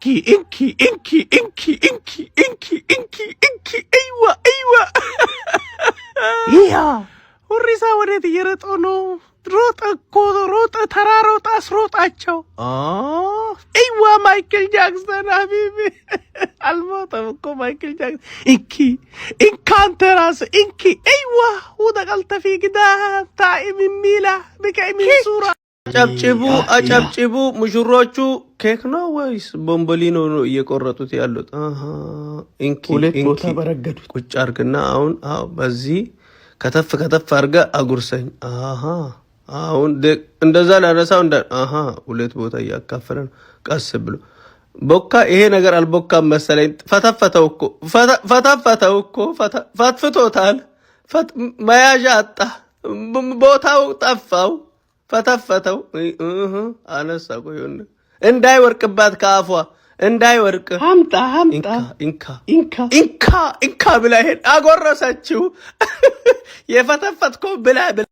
انكي ايوه يا والرسا وديت يرطونو روط تراروط اسروطاچو ايوه مايكل جاكسون حبيبي الموتى اكو مايكل جاكسون انكانتراس انكي ايوه ودخلت في قدام تايم ميلا بكاي من صوره አጨብጭቡ ሙሽሮቹ ኬክ ነው ወይስ ቦምቦሊኖ ነው እየቆረጡት ያሉት? እንኪ ቦታ በረገዱት ቁጭ አርግና አሁን በዚህ ከተፍ አርጋ አጉርሰኝ። አሁን እንደዛ ላነሳው ሁለት ቦታ እያካፈረን ቀስ ብሎ ቦካ። ይሄ ነገር አልቦካም መሰለኝ። ፈተፈተው እኮ ፈትፍቶታል። መያዣ አጣ፣ ቦታው ጠፋው። ፈተፈተው አነሳ። ቆይን እንዳይወርቅባት ከአፏ እንዳይወርቅ። አምጣ ኢንካ ብላ ሄድ አጎረሰችው። የፈተፈትኮ ብላ